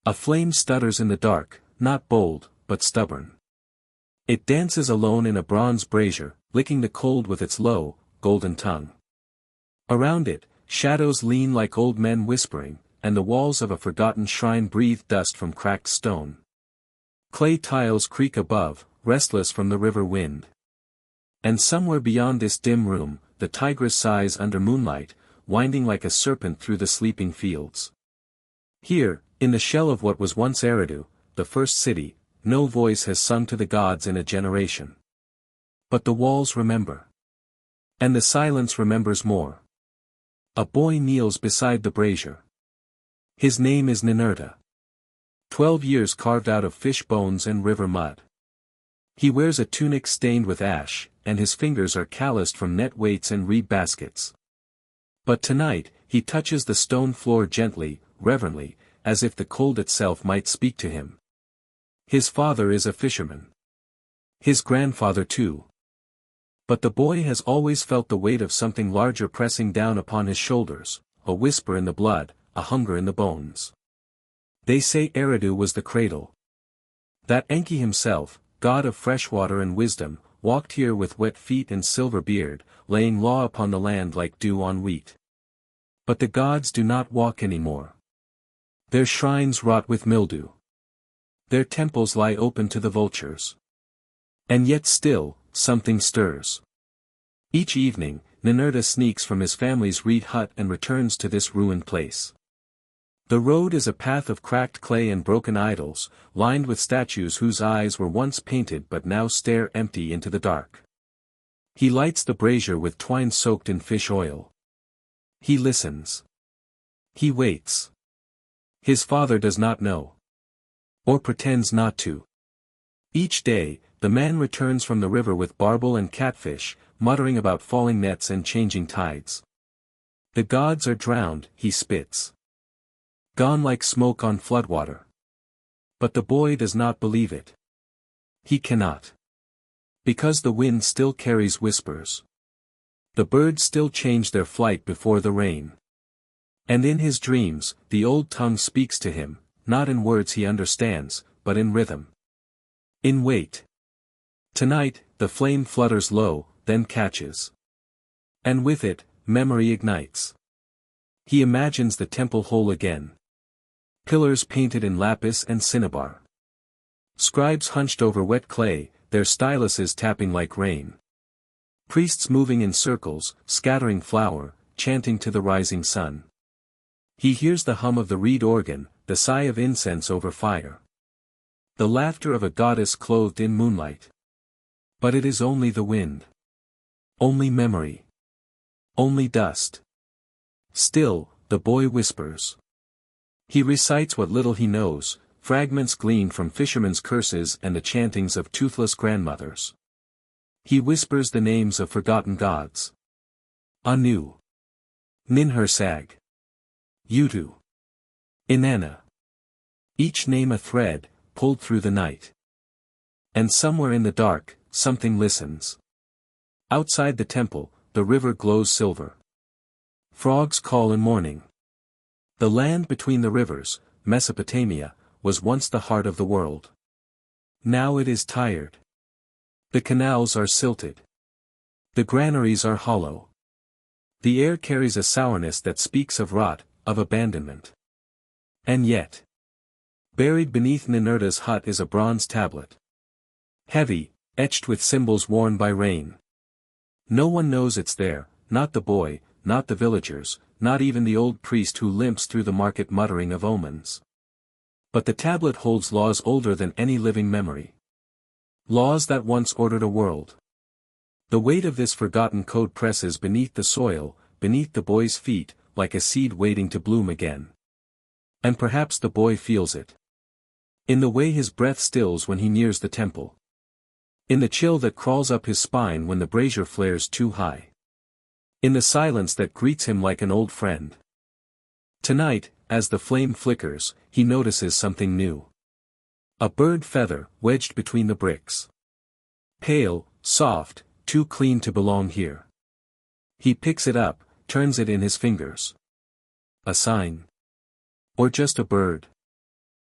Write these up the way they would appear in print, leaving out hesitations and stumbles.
A flame stutters in the dark, not bold, but stubborn. It dances alone in a bronze brazier, licking the cold with its low, golden tongue. Around it, shadows lean like old men whispering, and the walls of a forgotten shrine breathe dust from cracked stone. Clay tiles creak above, restless from the river wind. And somewhere beyond this dim room, the tigress sighs under moonlight, winding like a serpent through the sleeping fields. Here, in the shell of what was once Eridu, the first city, no voice has sung to the gods in a generation. But the walls remember. And the silence remembers more. A boy kneels beside the brazier. His name is Ninurta. 12 years carved out of fish bones and river mud. He wears a tunic stained with ash, and his fingers are calloused from net weights and reed baskets. But tonight, he touches the stone floor gently, reverently, as if the cold itself might speak to him. His father is a fisherman. His grandfather too. But the boy has always felt the weight of something larger pressing down upon his shoulders, a whisper in the blood, a hunger in the bones. They say Eridu was the cradle. That Enki himself, god of fresh water and wisdom, walked here with wet feet and silver beard, laying law upon the land like dew on wheat. But the gods do not walk anymore. Their shrines rot with mildew. Their temples lie open to the vultures. And yet still, something stirs. Each evening, Ninurta sneaks from his family's reed hut and returns to this ruined place. The road is a path of cracked clay and broken idols, lined with statues whose eyes were once painted but now stare empty into the dark. He lights the brazier with twine soaked in fish oil. He listens. He waits. His father does not know. Or pretends not to. Each day, the man returns from the river with barbel and catfish, muttering about falling nets and changing tides. The gods are drowned, he spits. Gone like smoke on floodwater. But the boy does not believe it. He cannot. Because the wind still carries whispers. The birds still change their flight before the rain. And in his dreams, the old tongue speaks to him, not in words he understands, but in rhythm. In wait. Tonight, the flame flutters low, then catches. And with it, memory ignites. He imagines the temple whole again. Pillars painted in lapis and cinnabar. Scribes hunched over wet clay, their styluses tapping like rain. Priests moving in circles, scattering flour, chanting to the rising sun. He hears the hum of the reed organ, the sigh of incense over fire. The laughter of a goddess clothed in moonlight. But it is only the wind. Only memory. Only dust. Still, the boy whispers. He recites what little he knows, fragments gleaned from fishermen's curses and the chantings of toothless grandmothers. He whispers the names of forgotten gods. Anu. Ninhursag. Utu. Inanna. Each name a thread, pulled through the night. And somewhere in the dark, something listens. Outside the temple, the river glows silver. Frogs call in morning. The land between the rivers, Mesopotamia, was once the heart of the world. Now it is tired. The canals are silted. The granaries are hollow. The air carries a sourness that speaks of rot, of abandonment. And yet, buried beneath Ninurta's hut is a bronze tablet. Heavy, etched with symbols worn by rain. No one knows it's there, not the boy, not the villagers, not even the old priest who limps through the market muttering of omens. But the tablet holds laws older than any living memory. Laws that once ordered a world. The weight of this forgotten code presses beneath the soil, beneath the boy's feet, like a seed waiting to bloom again. And perhaps the boy feels it. In the way his breath stills when he nears the temple. In the chill that crawls up his spine when the brazier flares too high. In the silence that greets him like an old friend. Tonight, as the flame flickers, he notices something new. A bird feather, wedged between the bricks. Pale, soft, too clean to belong here. He picks it up, turns it in his fingers. A sign? Or just a bird?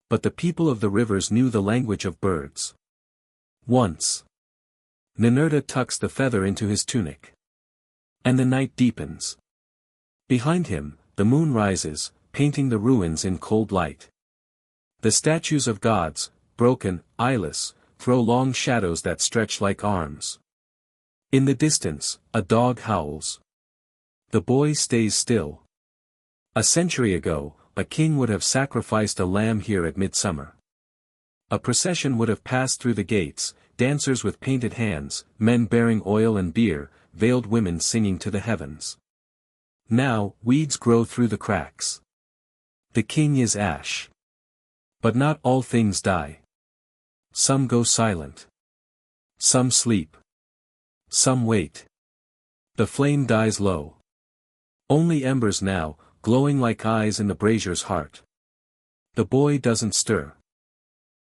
But the people of the rivers knew the language of birds. Once. Ninurta tucks the feather into his tunic. And the night deepens. Behind him, the moon rises, painting the ruins in cold light. The statues of gods, broken, eyeless, throw long shadows that stretch like arms. In the distance, a dog howls. The boy stays still. A century ago, a king would have sacrificed a lamb here at midsummer. A procession would have passed through the gates, dancers with painted hands, men bearing oil and beer, veiled women singing to the heavens. Now, weeds grow through the cracks. The king is ash. But not all things die. Some go silent. Some sleep. Some wait. The flame dies low. Only embers now, glowing like eyes in the brazier's heart. The boy doesn't stir.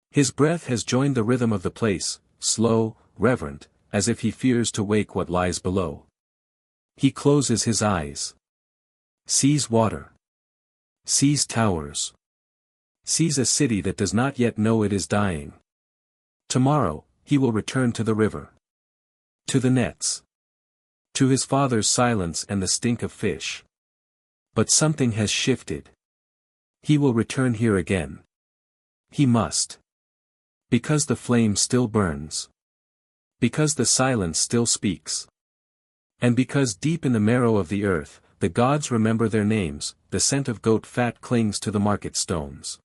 His breath has joined the rhythm of the place, slow, reverent, as if he fears to wake what lies below. He closes his eyes. Sees water. Sees towers. Sees a city that does not yet know it is dying. Tomorrow, he will return to the river. To the nets. To his father's silence and the stink of fish. But something has shifted. He will return here again. He must. Because the flame still burns. Because the silence still speaks. And because deep in the marrow of the earth, the gods remember their names, the scent of goat fat clings to the market stones.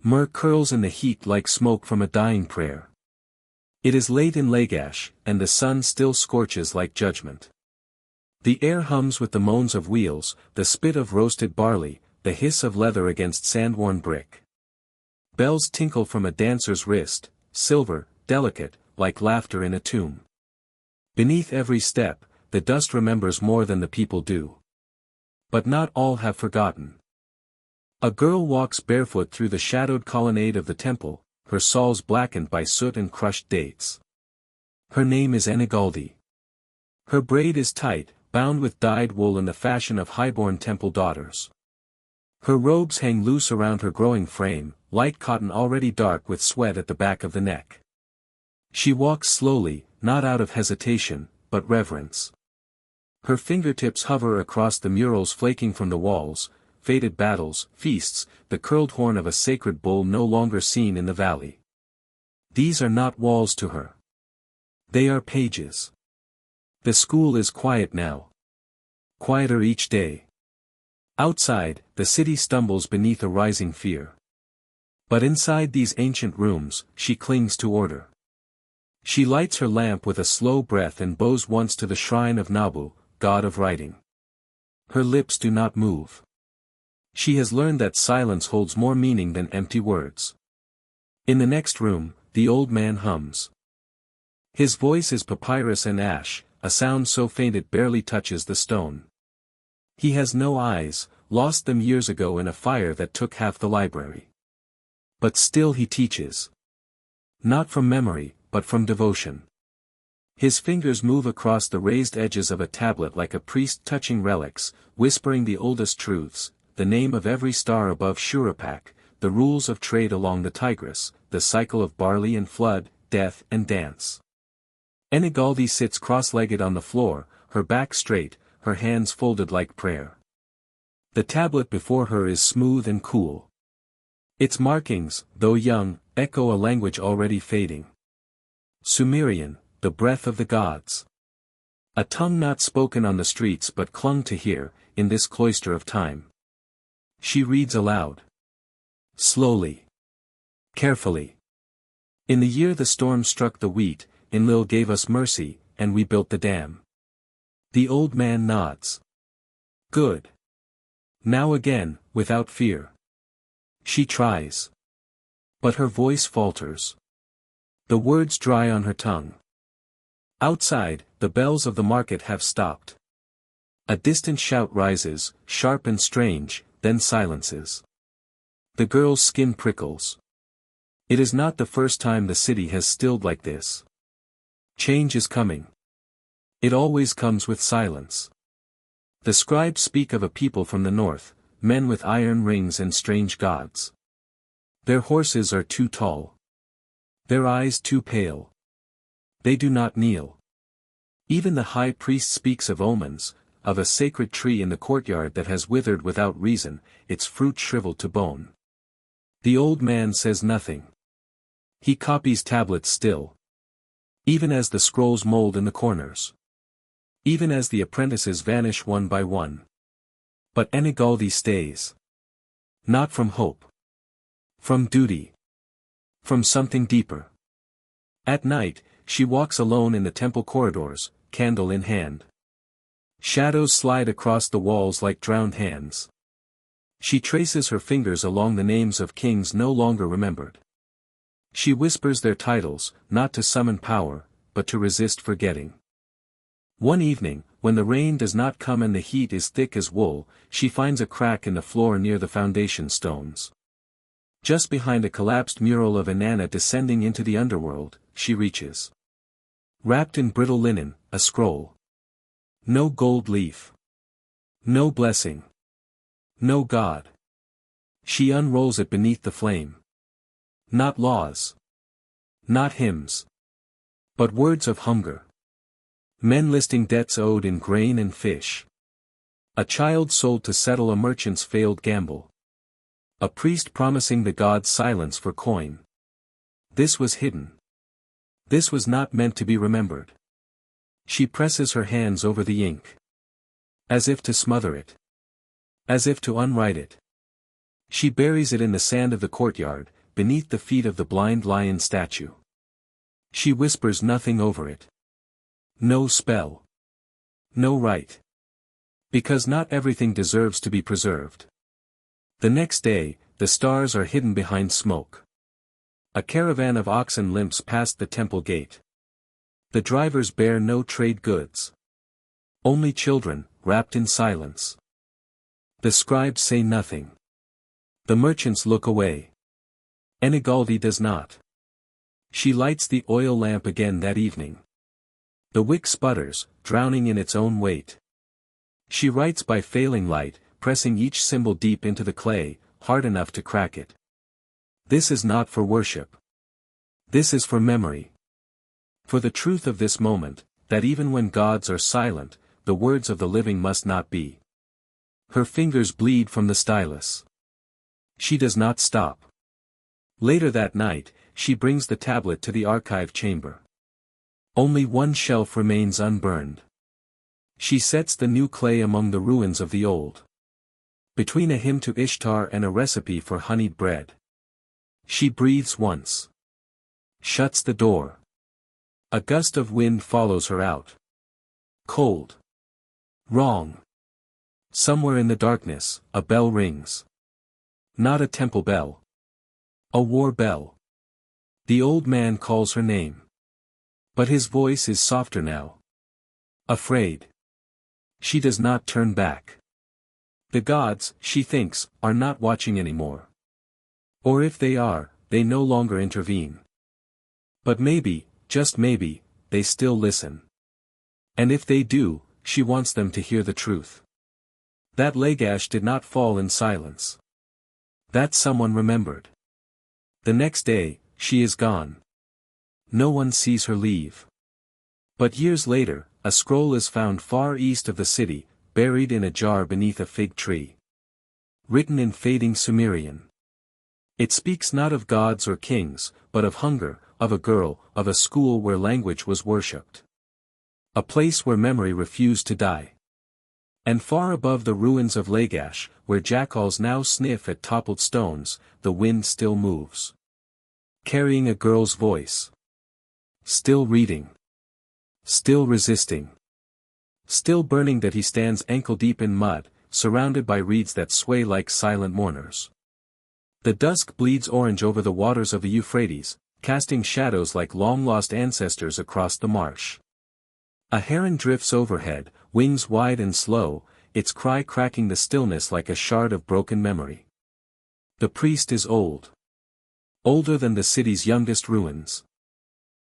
Myrrh curls in the heat like smoke from a dying prayer. It is late in Lagash, and the sun still scorches like judgment. The air hums with the moans of wheels, the spit of roasted barley, the hiss of leather against sand-worn brick. Bells tinkle from a dancer's wrist, silver, delicate, like laughter in a tomb. Beneath every step, the dust remembers more than the people do. But not all have forgotten. A girl walks barefoot through the shadowed colonnade of the temple, her soles blackened by soot and crushed dates. Her name is Enigaldi. Her braid is tight, bound with dyed wool in the fashion of highborn temple daughters. Her robes hang loose around her growing frame, light cotton already dark with sweat at the back of the neck. She walks slowly, not out of hesitation, but reverence. Her fingertips hover across the murals flaking from the walls, fated battles, feasts, the curled horn of a sacred bull no longer seen in the valley. These are not walls to her. They are pages. The school is quiet now. Quieter each day. Outside, the city stumbles beneath a rising fear. But inside these ancient rooms, she clings to order. She lights her lamp with a slow breath and bows once to the shrine of Nabu, god of writing. Her lips do not move. She has learned that silence holds more meaning than empty words. In the next room, the old man hums. His voice is papyrus and ash, a sound so faint it barely touches the stone. He has no eyes, lost them years ago in a fire that took half the library. But still he teaches. Not from memory, but from devotion. His fingers move across the raised edges of a tablet like a priest touching relics, whispering the oldest truths, the name of every star above Shurapak, the rules of trade along the Tigris, the cycle of barley and flood, death and dance. Enigaldi sits cross-legged on the floor, her back straight, her hands folded like prayer. The tablet before her is smooth and cool. Its markings, though young, echo a language already fading. Sumerian, the breath of the gods. A tongue not spoken on the streets but clung to here, in this cloister of time. She reads aloud. Slowly. Carefully. In the year the storm struck the wheat, Enlil gave us mercy, and we built the dam. The old man nods. Good. Now again, without fear. She tries. But her voice falters. The words dry on her tongue. Outside, the bells of the market have stopped. A distant shout rises, sharp and strange, then silences. The girl's skin prickles. It is not the first time the city has stilled like this. Change is coming. It always comes with silence. The scribes speak of a people from the north, men with iron rings and strange gods. Their horses are too tall. Their eyes too pale. They do not kneel. Even the high priest speaks of omens, of a sacred tree in the courtyard that has withered without reason, its fruit shriveled to bone. The old man says nothing. He copies tablets still. Even as the scrolls mold in the corners. Even as the apprentices vanish one by one. But Enigaldi stays. Not from hope. From duty. From something deeper. At night, she walks alone in the temple corridors, candle in hand. Shadows slide across the walls like drowned hands. She traces her fingers along the names of kings no longer remembered. She whispers their titles, not to summon power, but to resist forgetting. One evening, when the rain does not come and the heat is thick as wool, she finds a crack in the floor near the foundation stones. Just behind a collapsed mural of Inanna descending into the underworld, she reaches. Wrapped in brittle linen, a scroll. No gold leaf. No blessing. No God. She unrolls it beneath the flame. Not laws. Not hymns. But words of hunger. Men listing debts owed in grain and fish. A child sold to settle a merchant's failed gamble. A priest promising the gods silence for coin. This was hidden. This was not meant to be remembered. She presses her hands over the ink. As if to smother it. As if to unwrite it. She buries it in the sand of the courtyard, beneath the feet of the blind lion statue. She whispers nothing over it. No spell. No rite. Because not everything deserves to be preserved. The next day, the stars are hidden behind smoke. A caravan of oxen limps past the temple gate. The drivers bear no trade goods. Only children, wrapped in silence. The scribes say nothing. The merchants look away. Enigaldi does not. She lights the oil lamp again that evening. The wick sputters, drowning in its own weight. She writes by failing light, pressing each symbol deep into the clay, hard enough to crack it. This is not for worship. This is for memory. For the truth of this moment, that even when gods are silent, the words of the living must not be. Her fingers bleed from the stylus. She does not stop. Later that night, she brings the tablet to the archive chamber. Only one shelf remains unburned. She sets the new clay among the ruins of the old. Between a hymn to Ishtar and a recipe for honeyed bread. She breathes once. Shuts the door. A gust of wind follows her out. Cold. Wrong. Somewhere in the darkness, a bell rings. Not a temple bell. A war bell. The old man calls her name. But his voice is softer now. Afraid. She does not turn back. The gods, she thinks, are not watching anymore. Or if they are, they no longer intervene. But maybe, just maybe, they still listen. And if they do, she wants them to hear the truth. That Lagash did not fall in silence. That someone remembered. The next day, she is gone. No one sees her leave. But years later, a scroll is found far east of the city, buried in a jar beneath a fig tree. Written in fading Sumerian. It speaks not of gods or kings, but of hunger, of a girl, of a school where language was worshipped. A place where memory refused to die. And far above the ruins of Lagash, where jackals now sniff at toppled stones, the wind still moves. Carrying a girl's voice. Still reading. Still resisting. Still burning that he stands ankle-deep in mud, surrounded by reeds that sway like silent mourners. The dusk bleeds orange over the waters of the Euphrates, casting shadows like long-lost ancestors across the marsh. A heron drifts overhead, wings wide and slow, its cry cracking the stillness like a shard of broken memory. The priest is old. Older than the city's youngest ruins.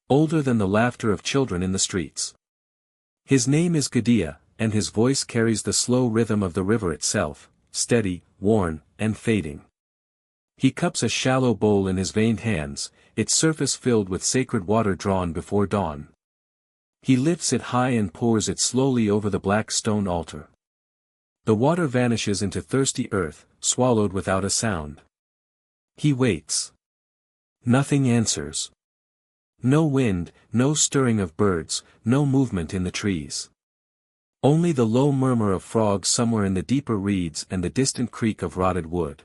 Older than the laughter of children in the streets. His name is Gudea, and his voice carries the slow rhythm of the river itself, steady, worn, and fading. He cups a shallow bowl in his veined hands, its surface filled with sacred water drawn before dawn. He lifts it high and pours it slowly over the black stone altar. The water vanishes into thirsty earth, swallowed without a sound. He waits. Nothing answers. No wind, no stirring of birds, no movement in the trees. Only the low murmur of frogs somewhere in the deeper reeds and the distant creak of rotted wood.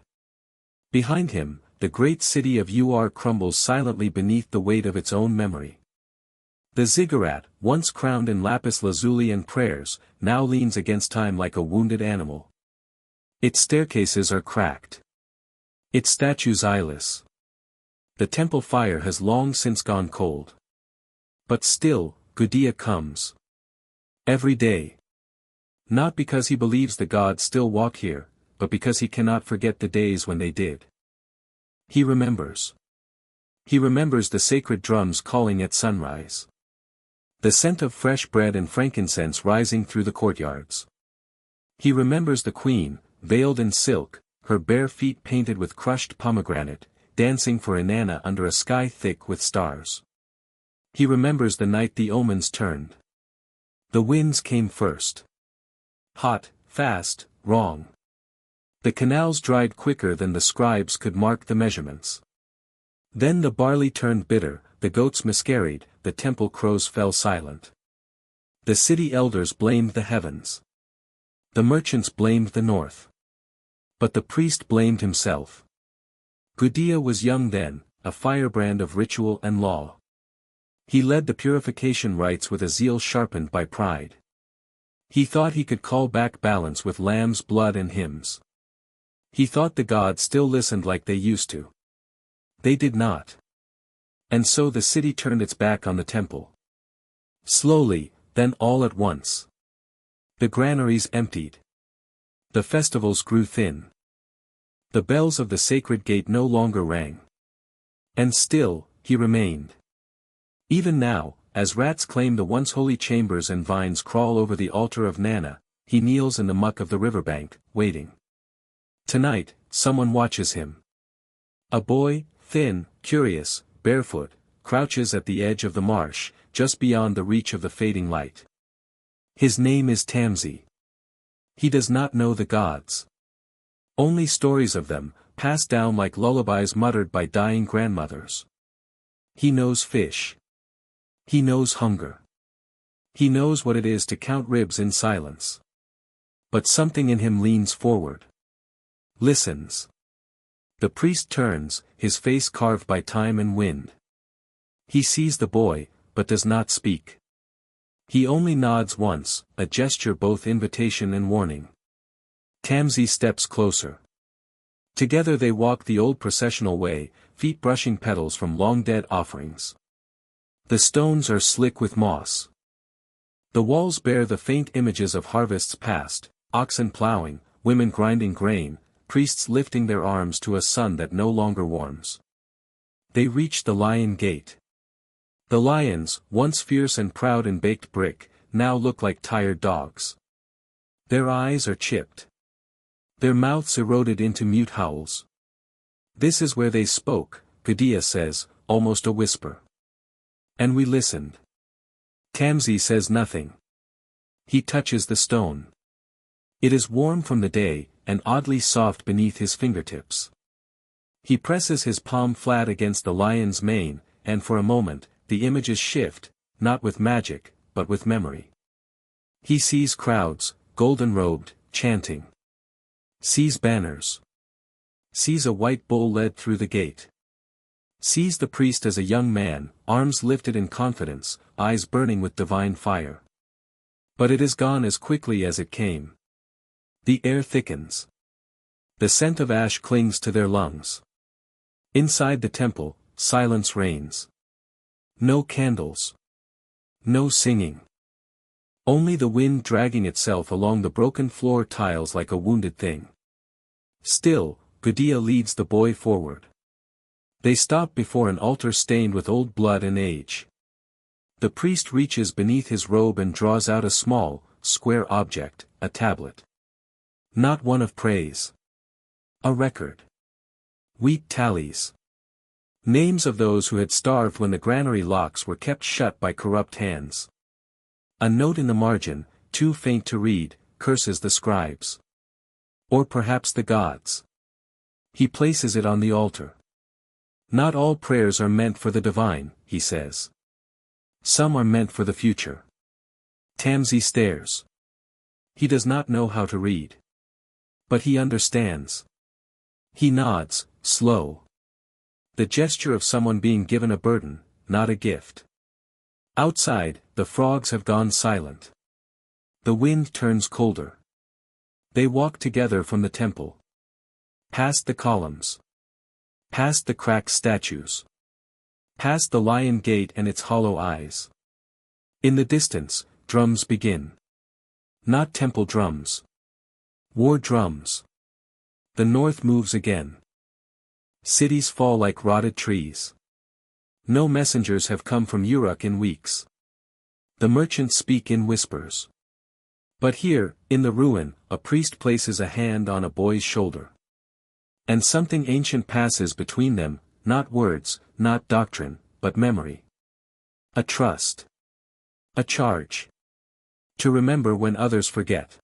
Behind him, the great city of Ur crumbles silently beneath the weight of its own memory. The ziggurat, once crowned in lapis lazuli and prayers, now leans against time like a wounded animal. Its staircases are cracked. Its statues eyeless. The temple fire has long since gone cold. But still, Gudea comes. Every day. Not because he believes the gods still walk here, but because he cannot forget the days when they did. He remembers. He remembers the sacred drums calling at sunrise. The scent of fresh bread and frankincense rising through the courtyards. He remembers the queen, veiled in silk, her bare feet painted with crushed pomegranate, dancing for Inanna under a sky thick with stars. He remembers the night the omens turned. The winds came first. Hot, fast, wrong. The canals dried quicker than the scribes could mark the measurements. Then the barley turned bitter, the goats miscarried, the temple crows fell silent. The city elders blamed the heavens. The merchants blamed the north. But the priest blamed himself. Gudea was young then, a firebrand of ritual and law. He led the purification rites with a zeal sharpened by pride. He thought he could call back balance with lamb's blood and hymns. He thought the gods still listened like they used to. They did not. And so the city turned its back on the temple. Slowly, then all at once. The granaries emptied. The festivals grew thin. The bells of the sacred gate no longer rang. And still, he remained. Even now, as rats claim the once holy chambers and vines crawl over the altar of Nana, he kneels in the muck of the riverbank, waiting. Tonight, someone watches him. A boy, thin, curious, barefoot, crouches at the edge of the marsh, just beyond the reach of the fading light. His name is Tamzi. He does not know the gods. Only stories of them, passed down like lullabies muttered by dying grandmothers. He knows fish. He knows hunger. He knows what it is to count ribs in silence. But something in him leans forward. Listens. The priest turns, his face carved by time and wind. He sees the boy, but does not speak. He only nods once, a gesture both invitation and warning. Tamzi steps closer. Together they walk the old processional way, feet brushing petals from long-dead offerings. The stones are slick with moss. The walls bear the faint images of harvests past, oxen plowing, women grinding grain, priests lifting their arms to a sun that no longer warms. They reach the lion gate. The lions, once fierce and proud in baked brick, now look like tired dogs. Their eyes are chipped. Their mouths eroded into mute howls. This is where they spoke, Gudea says, almost a whisper. And we listened. Tamzi says nothing. He touches the stone. It is warm from the day, and oddly soft beneath his fingertips. He presses his palm flat against the lion's mane, and for a moment, the images shift, not with magic, but with memory. He sees crowds, golden-robed, chanting. Sees banners. Sees a white bull led through the gate. Sees the priest as a young man, arms lifted in confidence, eyes burning with divine fire. But it is gone as quickly as it came. The air thickens. The scent of ash clings to their lungs. Inside the temple, silence reigns. No candles. No singing. Only the wind dragging itself along the broken floor tiles like a wounded thing. Still, Gudea leads the boy forward. They stop before an altar stained with old blood and age. The priest reaches beneath his robe and draws out a small, square object, a tablet. Not one of praise. A record. Wheat tallies. Names of those who had starved when the granary locks were kept shut by corrupt hands. A note in the margin, too faint to read, curses the scribes. Or perhaps the gods. He places it on the altar. Not all prayers are meant for the divine, he says. Some are meant for the future. Tamsi stares. He does not know how to read. But he understands. He nods, slow. The gesture of someone being given a burden, not a gift. Outside, the frogs have gone silent. The wind turns colder. They walk together from the temple. Past the columns. Past the cracked statues. Past the lion gate and its hollow eyes. In the distance, drums begin. Not temple drums. War drums. The north moves again. Cities fall like rotted trees. No messengers have come from Uruk in weeks. The merchants speak in whispers. But here, in the ruin, a priest places a hand on a boy's shoulder. And something ancient passes between them, not words, not doctrine, but memory. A trust. A charge. To remember when others forget.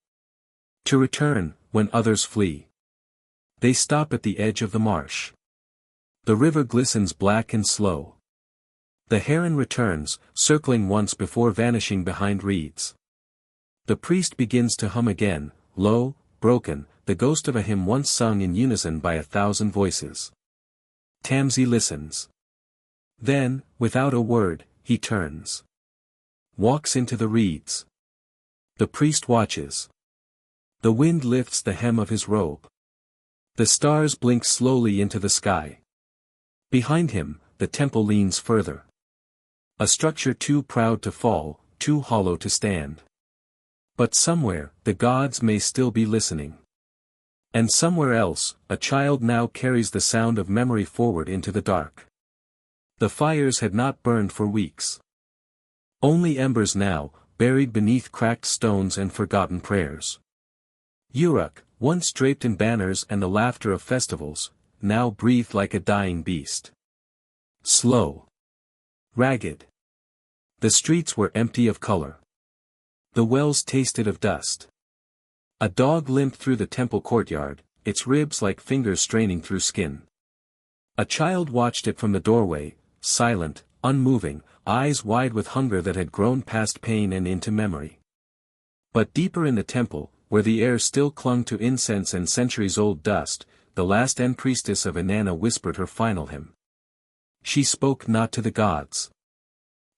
To return, when others flee. They stop at the edge of the marsh. The river glistens black and slow. The heron returns, circling once before vanishing behind reeds. The priest begins to hum again, low, broken, the ghost of a hymn once sung in unison by 1,000 voices. Tamsi listens. Then, without a word, he turns. Walks into the reeds. The priest watches. The wind lifts the hem of his robe. The stars blink slowly into the sky. Behind him, the temple leans further. A structure too proud to fall, too hollow to stand. But somewhere, the gods may still be listening. And somewhere else, a child now carries the sound of memory forward into the dark. The fires had not burned for weeks. Only embers now, buried beneath cracked stones and forgotten prayers. Uruk, once draped in banners and the laughter of festivals, now breathed like a dying beast. Slow. Ragged. The streets were empty of color. The wells tasted of dust. A dog limped through the temple courtyard, its ribs like fingers straining through skin. A child watched it from the doorway, silent, unmoving, eyes wide with hunger that had grown past pain and into memory. But deeper in the temple, where the air still clung to incense and centuries-old dust, the last priestess of Inanna whispered her final hymn. She spoke not to the gods,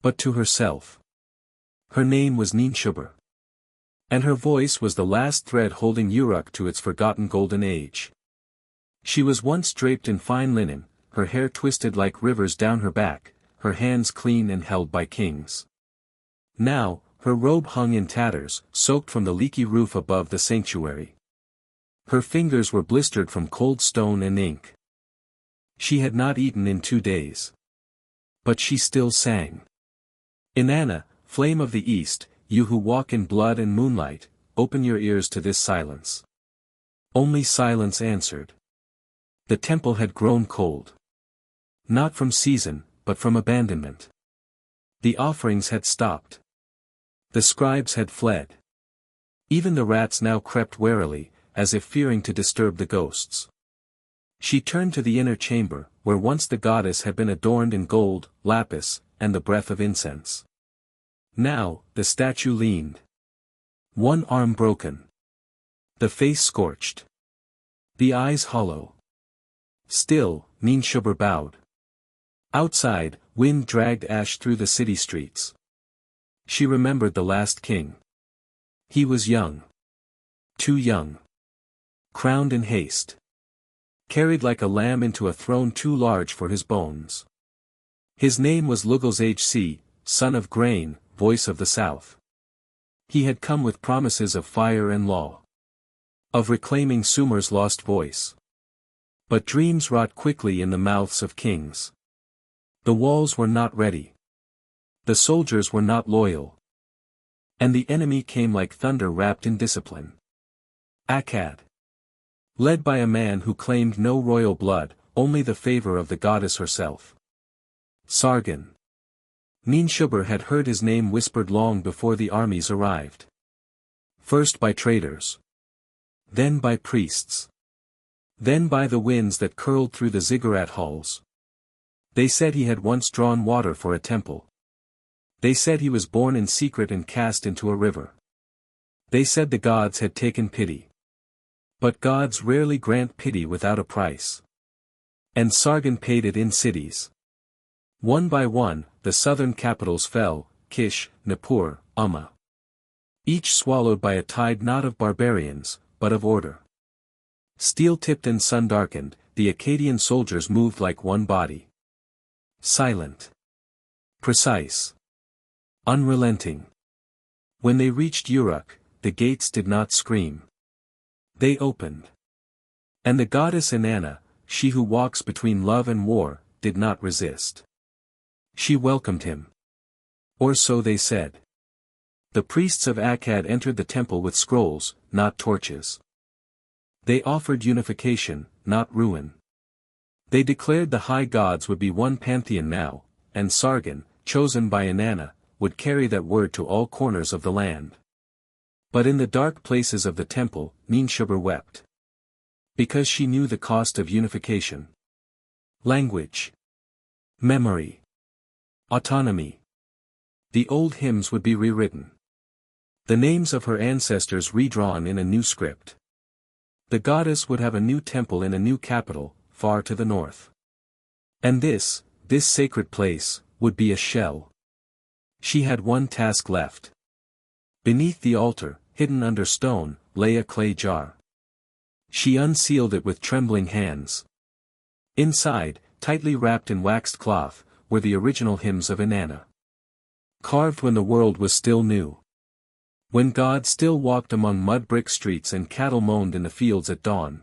but to herself. Her name was Ninshubur. And her voice was the last thread holding Uruk to its forgotten golden age. She was once draped in fine linen, her hair twisted like rivers down her back, her hands clean and held by kings. Now, her robe hung in tatters, soaked from the leaky roof above the sanctuary. Her fingers were blistered from cold stone and ink. She had not eaten in 2 days. But she still sang. Inanna, flame of the east, you who walk in blood and moonlight, open your ears to this silence. Only silence answered. The temple had grown cold. Not from season, but from abandonment. The offerings had stopped. The scribes had fled. Even the rats now crept warily, as if fearing to disturb the ghosts. She turned to the inner chamber, where once the goddess had been adorned in gold, lapis, and the breath of incense. Now, the statue leaned. One arm broken. The face scorched. The eyes hollow. Still, Ninshubur bowed. Outside, wind dragged ash through the city streets. She remembered the last king. He was young. Too young. Crowned in haste. Carried like a lamb into a throne too large for his bones. His name was Lugos, son of grain, voice of the south. He had come with promises of fire and law. Of reclaiming Sumer's lost voice. But dreams rot quickly in the mouths of kings. The walls were not ready. The soldiers were not loyal. And the enemy came like thunder wrapped in discipline. Akkad. Led by a man who claimed no royal blood, only the favor of the goddess herself. Sargon. Ninshubur had heard his name whispered long before the armies arrived. First by traders. Then by priests. Then by the winds that curled through the ziggurat halls. They said he had once drawn water for a temple. They said he was born in secret and cast into a river. They said the gods had taken pity. But gods rarely grant pity without a price. And Sargon paid it in cities. One by one, the southern capitals fell, Kish, Nippur, Ummah. Each swallowed by a tide not of barbarians, but of order. Steel-tipped and sun-darkened, the Akkadian soldiers moved like one body. Silent. Precise. Unrelenting. When they reached Uruk, the gates did not scream. They opened. And the goddess Inanna, she who walks between love and war, did not resist. She welcomed him. Or so they said. The priests of Akkad entered the temple with scrolls, not torches. They offered unification, not ruin. They declared the high gods would be one pantheon now, and Sargon, chosen by Inanna, would carry that word to all corners of the land. But in the dark places of the temple, Ninshubur wept. Because she knew the cost of unification. Language. Memory. Autonomy. The old hymns would be rewritten. The names of her ancestors redrawn in a new script. The goddess would have a new temple in a new capital, far to the north. And this sacred place, would be a shell. She had one task left. Beneath the altar, hidden under stone, lay a clay jar. She unsealed it with trembling hands. Inside, tightly wrapped in waxed cloth, were the original hymns of Inanna. Carved when the world was still new. When God still walked among mud-brick streets and cattle moaned in the fields at dawn.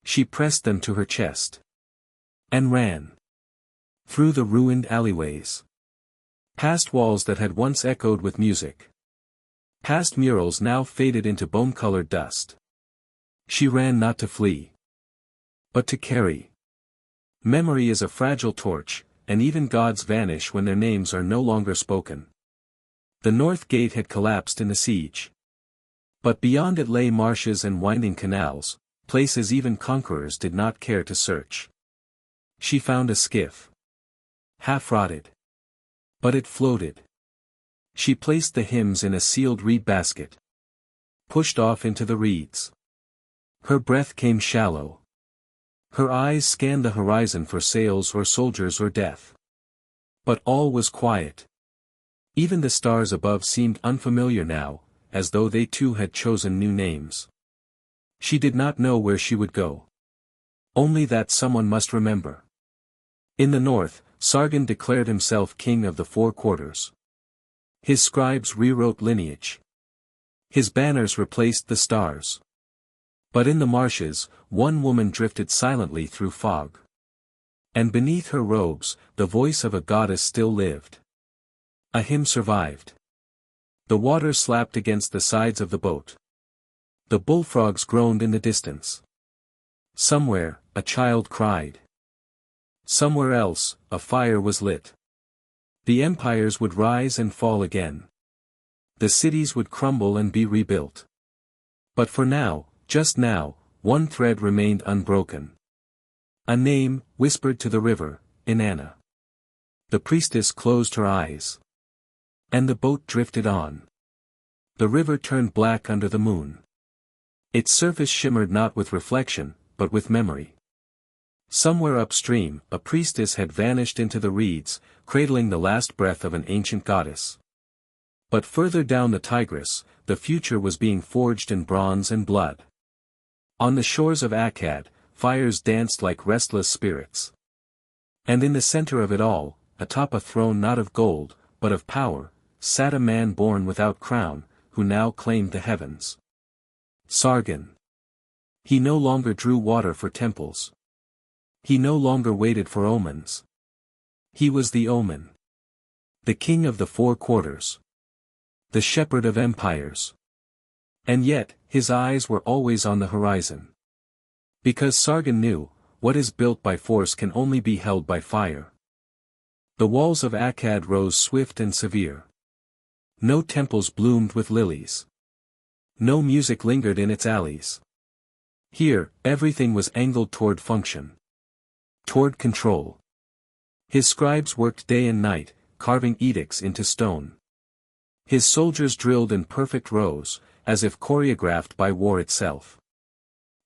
She pressed them to her chest. And ran. Through the ruined alleyways. Past walls that had once echoed with music. Past murals now faded into bone-colored dust. She ran not to flee. But to carry. Memory is a fragile torch, and even gods vanish when their names are no longer spoken. The north gate had collapsed in the siege. But beyond it lay marshes and winding canals, places even conquerors did not care to search. She found a skiff. Half-rotted. But it floated. She placed the hymns in a sealed reed basket. Pushed off into the reeds. Her breath came shallow. Her eyes scanned the horizon for sails or soldiers or death. But all was quiet. Even the stars above seemed unfamiliar now, as though they too had chosen new names. She did not know where she would go. Only that someone must remember. In the north, Sargon declared himself king of the four quarters. His scribes rewrote lineage. His banners replaced the stars. But in the marshes, one woman drifted silently through fog. And beneath her robes, the voice of a goddess still lived. A hymn survived. The water slapped against the sides of the boat. The bullfrogs groaned in the distance. Somewhere, a child cried. Somewhere else, a fire was lit. The empires would rise and fall again. The cities would crumble and be rebuilt. But for now, just now, one thread remained unbroken. A name, whispered to the river, Inanna. The priestess closed her eyes. And the boat drifted on. The river turned black under the moon. Its surface shimmered not with reflection, but with memory. Somewhere upstream, a priestess had vanished into the reeds, cradling the last breath of an ancient goddess. But further down the Tigris, the future was being forged in bronze and blood. On the shores of Akkad, fires danced like restless spirits. And in the center of it all, atop a throne not of gold, but of power, sat a man born without crown, who now claimed the heavens. Sargon. He no longer drew water for temples. He no longer waited for omens. He was the omen. The king of the four quarters. The shepherd of empires. And yet, his eyes were always on the horizon. Because Sargon knew, what is built by force can only be held by fire. The walls of Akkad rose swift and severe. No temples bloomed with lilies. No music lingered in its alleys. Here, everything was angled toward function. Toward control. His scribes worked day and night, carving edicts into stone. His soldiers drilled in perfect rows, as if choreographed by war itself.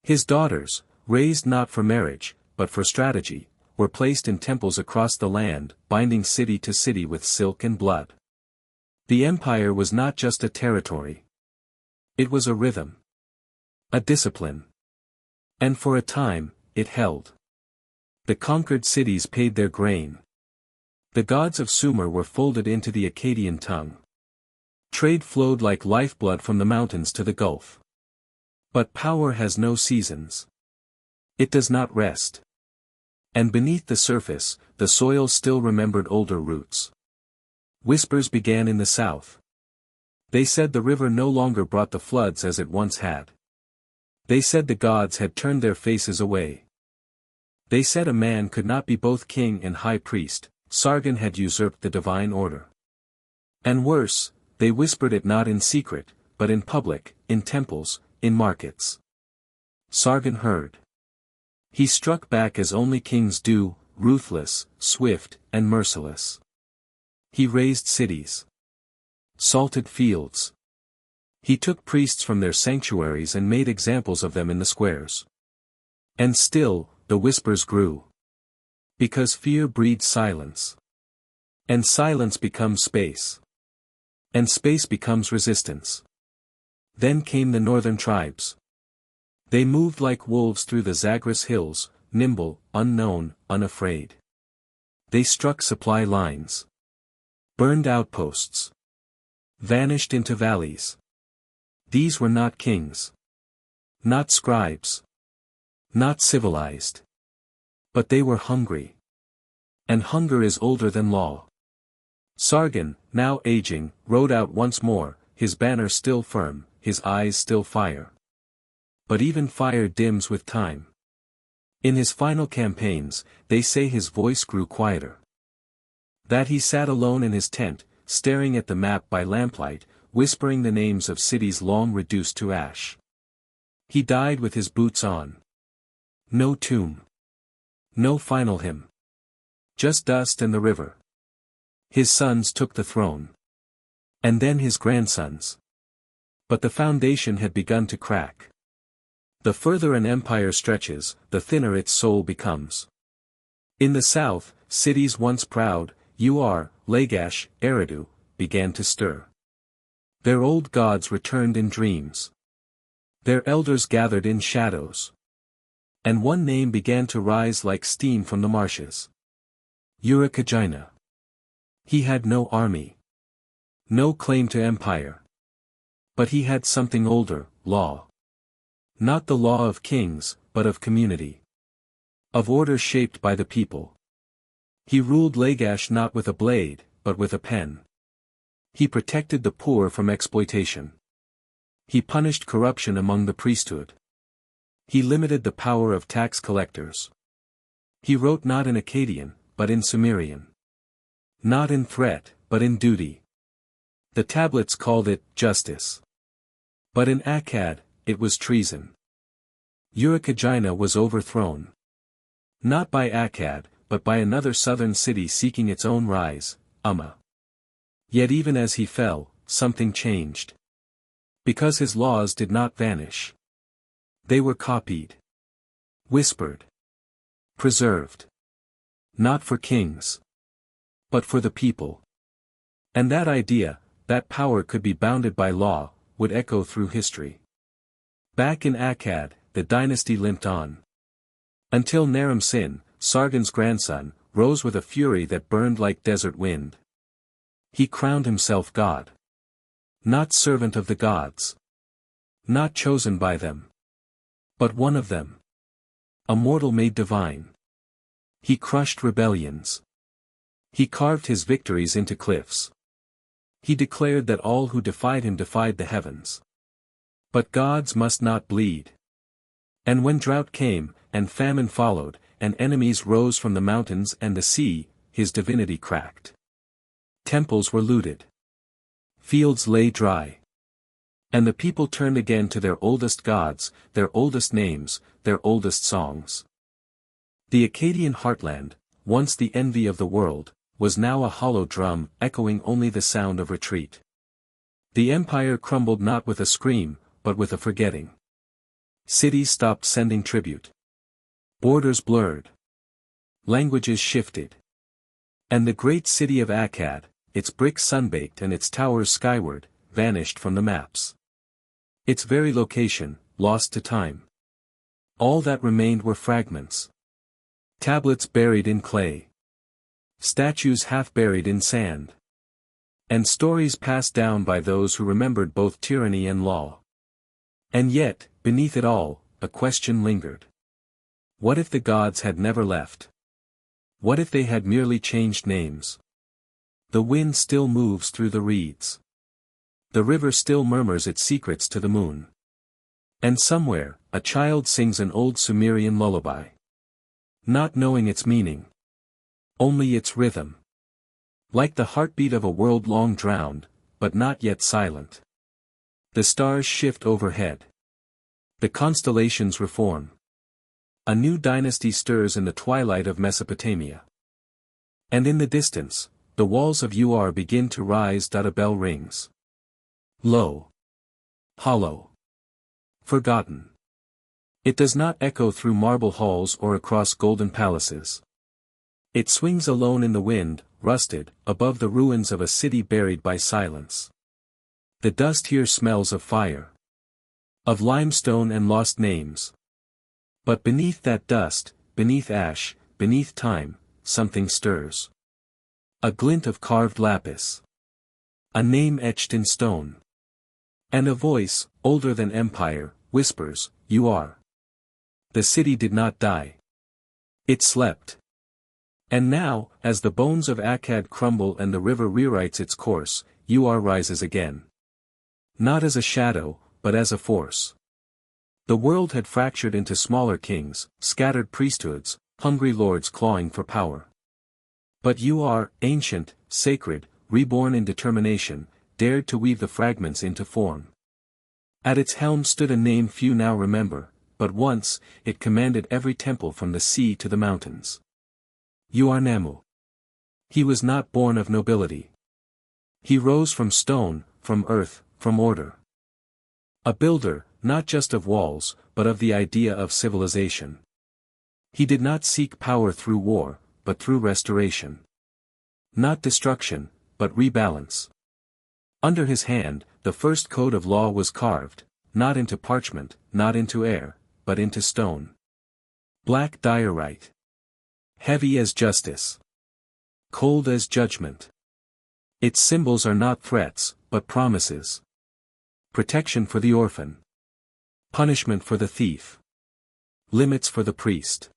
His daughters, raised not for marriage, but for strategy, were placed in temples across the land, binding city to city with silk and blood. The empire was not just a territory. It was a rhythm. A discipline. And for a time, it held. The conquered cities paid their grain. The gods of Sumer were folded into the Akkadian tongue. Trade flowed like lifeblood from the mountains to the gulf. But power has no seasons. It does not rest. And beneath the surface, the soil still remembered older roots. Whispers began in the south. They said the river no longer brought the floods as it once had. They said the gods had turned their faces away. They said a man could not be both king and high priest, Sargon had usurped the divine order. And worse, they whispered it not in secret, but in public, in temples, in markets. Sargon heard. He struck back as only kings do, ruthless, swift, and merciless. He razed cities. Salted fields. He took priests from their sanctuaries and made examples of them in the squares. And still, the whispers grew. Because fear breeds silence. And silence becomes space. And space becomes resistance. Then came the northern tribes. They moved like wolves through the Zagros hills, nimble, unknown, unafraid. They struck supply lines. Burned outposts. Vanished into valleys. These were not kings. Not scribes. Not civilized. But they were hungry. And hunger is older than law. Sargon, now aging, rode out once more, his banner still firm, his eyes still fire. But even fire dims with time. In his final campaigns, they say his voice grew quieter. That he sat alone in his tent, staring at the map by lamplight, whispering the names of cities long reduced to ash. He died with his boots on. No tomb. No final hymn. Just dust and the river. His sons took the throne. And then his grandsons. But the foundation had begun to crack. The further an empire stretches, the thinner its soul becomes. In the south, cities once proud, Ur, Lagash, Eridu, began to stir. Their old gods returned in dreams. Their elders gathered in shadows. And one name began to rise like steam from the marshes. Urukagina. He had no army. No claim to empire. But he had something older, law. Not the law of kings, but of community. Of order shaped by the people. He ruled Lagash not with a blade, but with a pen. He protected the poor from exploitation. He punished corruption among the priesthood. He limited the power of tax collectors. He wrote not in Akkadian, but in Sumerian. Not in threat, but in duty. The tablets called it justice. But in Akkad, it was treason. Urukagina was overthrown. Not by Akkad, but by another southern city seeking its own rise, Umma. Yet even as he fell, something changed. Because his laws did not vanish. They were copied. Whispered. Preserved. Not for kings. But for the people. And that idea, that power could be bounded by law, would echo through history. Back in Akkad, the dynasty limped on. Until Naram-Sin, Sargon's grandson, rose with a fury that burned like desert wind. He crowned himself god. Not servant of the gods. Not chosen by them. But one of them. A mortal made divine. He crushed rebellions. He carved his victories into cliffs. He declared that all who defied him defied the heavens. But gods must not bleed. And when drought came, and famine followed, and enemies rose from the mountains and the sea, his divinity cracked. Temples were looted. Fields lay dry. And the people turned again to their oldest gods, their oldest names, their oldest songs. The Akkadian heartland, once the envy of the world, was now a hollow drum echoing only the sound of retreat. The empire crumbled not with a scream, but with a forgetting. Cities stopped sending tribute. Borders blurred. Languages shifted. And the great city of Akkad, its bricks sunbaked and its towers skyward, vanished from the maps. Its very location, lost to time. All that remained were fragments. Tablets buried in clay. Statues half buried in sand. And stories passed down by those who remembered both tyranny and law. And yet, beneath it all, a question lingered. What if the gods had never left? What if they had merely changed names? The wind still moves through the reeds. The river still murmurs its secrets to the moon. And somewhere, a child sings an old Sumerian lullaby. Not knowing its meaning. Only its rhythm. Like the heartbeat of a world long drowned, but not yet silent. The stars shift overhead. The constellations reform. A new dynasty stirs in the twilight of Mesopotamia. And in the distance, the walls of Ur begin to rise. A bell rings. Low. Hollow. Forgotten. It does not echo through marble halls or across golden palaces. It swings alone in the wind, rusted, above the ruins of a city buried by silence. The dust here smells of fire. Of limestone and lost names. But beneath that dust, beneath ash, beneath time, something stirs. A glint of carved lapis. A name etched in stone. And a voice, older than empire, whispers, "You are." The city did not die. It slept. And now, as the bones of Akkad crumble and the river rewrites its course, Ur rises again. Not as a shadow, but as a force. The world had fractured into smaller kings, scattered priesthoods, hungry lords clawing for power. But Ur, ancient, sacred, reborn in determination, dared to weave the fragments into form. At its helm stood a name few now remember, but once, it commanded every temple from the sea to the mountains. Ur-Nammu. He was not born of nobility. He rose from stone, from earth, from order. A builder, not just of walls, but of the idea of civilization. He did not seek power through war, but through restoration. Not destruction, but rebalance. Under his hand, the first code of law was carved, not into parchment, not into air, but into stone. Black diorite. Heavy as justice. Cold as judgment. Its symbols are not threats, but promises. Protection for the orphan. Punishment for the thief. Limits for the priest.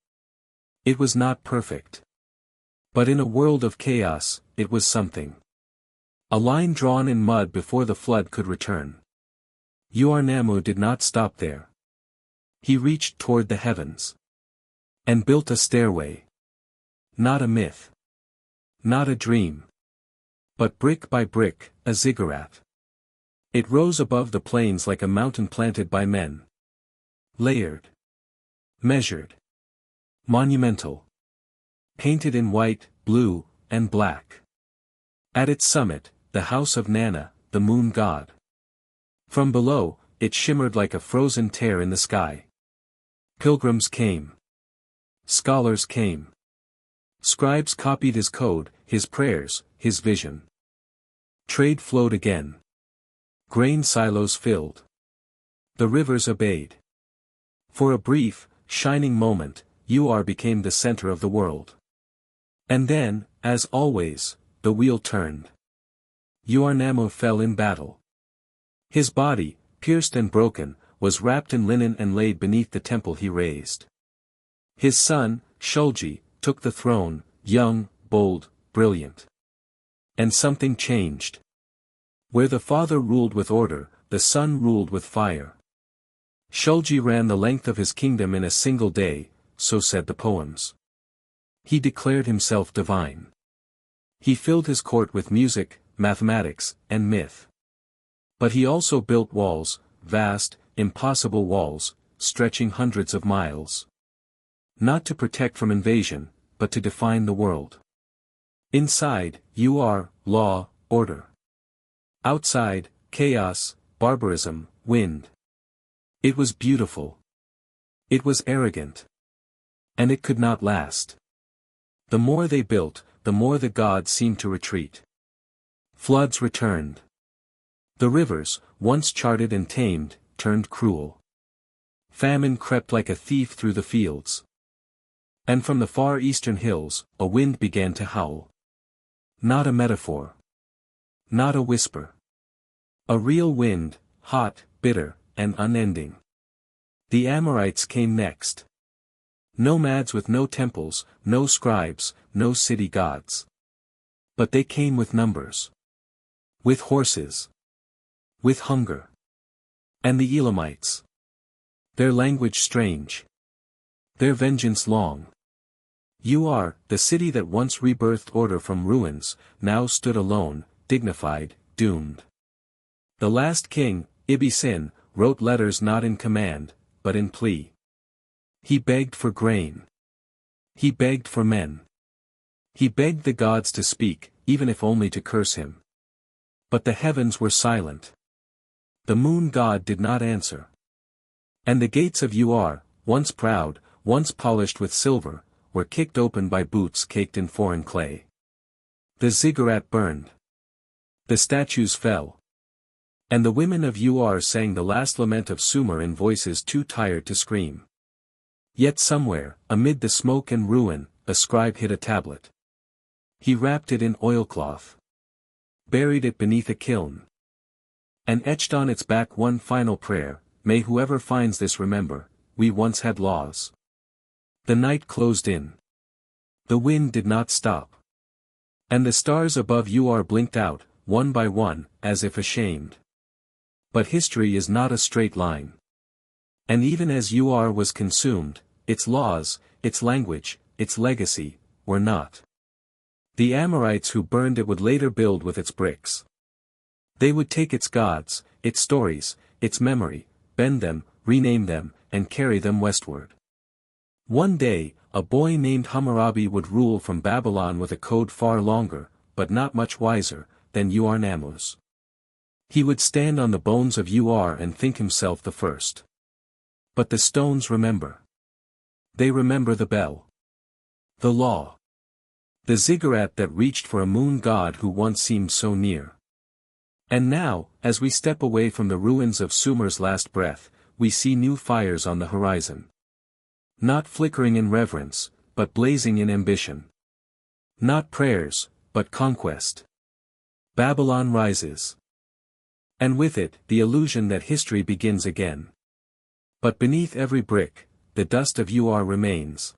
It was not perfect. But in a world of chaos, it was something. A line drawn in mud before the flood could return. Ur-Nammu did not stop there. He reached toward the heavens. And built a stairway. Not a myth. Not a dream. But brick by brick, a ziggurat. It rose above the plains like a mountain planted by men. Layered. Measured. Monumental. Painted in white, blue, and black. At its summit, the house of Nana, the moon god. From below, it shimmered like a frozen tear in the sky. Pilgrims came. Scholars came. Scribes copied his code, his prayers, his vision. Trade flowed again. Grain silos filled. The rivers obeyed. For a brief, shining moment, Ur became the center of the world. And then, as always, the wheel turned. Ur-Nammu fell in battle. His body, pierced and broken, was wrapped in linen and laid beneath the temple he raised. His son, Shulgi, took the throne, young, bold, brilliant. And something changed. Where the father ruled with order, the son ruled with fire. Shulgi ran the length of his kingdom in a single day, so said the poems. He declared himself divine. He filled his court with music, mathematics, and myth. But he also built walls, vast, impossible walls, stretching hundreds of miles. Not to protect from invasion, but to define the world. Inside, you are, law, order. Outside, chaos, barbarism, wind. It was beautiful. It was arrogant. And it could not last. The more they built, the more the gods seemed to retreat. Floods returned. The rivers, once charted and tamed, turned cruel. Famine crept like a thief through the fields. And from the far eastern hills, a wind began to howl. Not a metaphor. Not a whisper. A real wind, hot, bitter, and unending. The Amorites came next. Nomads with no temples, no scribes, no city gods. But they came with numbers. With horses. With hunger. And the Elamites. Their language strange. Their vengeance long. You are, the city that once rebirthed order from ruins, now stood alone, dignified, doomed. The last king, Ibisin, wrote letters not in command, but in plea. He begged for grain. He begged for men. He begged the gods to speak, even if only to curse him. But the heavens were silent. The moon god did not answer. And the gates of Uar, once proud, once polished with silver, were kicked open by boots caked in foreign clay. The ziggurat burned. The statues fell. And the women of Uar sang the last lament of Sumer in voices too tired to scream. Yet somewhere, amid the smoke and ruin, a scribe hid a tablet. He wrapped it in oilcloth. Buried it beneath a kiln. And etched on its back one final prayer, may whoever finds this remember, we once had laws. The night closed in. The wind did not stop. And the stars above Uar blinked out, one by one, as if ashamed. But history is not a straight line. And even as Uar was consumed, its laws, its language, its legacy, were not. The Amorites who burned it would later build with its bricks. They would take its gods, its stories, its memory, bend them, rename them, and carry them westward. One day, a boy named Hammurabi would rule from Babylon with a code far longer, but not much wiser, than Uar-Nammu's. He would stand on the bones of Uar and think himself the first. But the stones remember. They remember the bell. The law. The ziggurat that reached for a moon god who once seemed so near. And now, as we step away from the ruins of Sumer's last breath, we see new fires on the horizon. Not flickering in reverence, but blazing in ambition. Not prayers, but conquest. Babylon rises. And with it, the illusion that history begins again. But beneath every brick, the dust of Uar remains.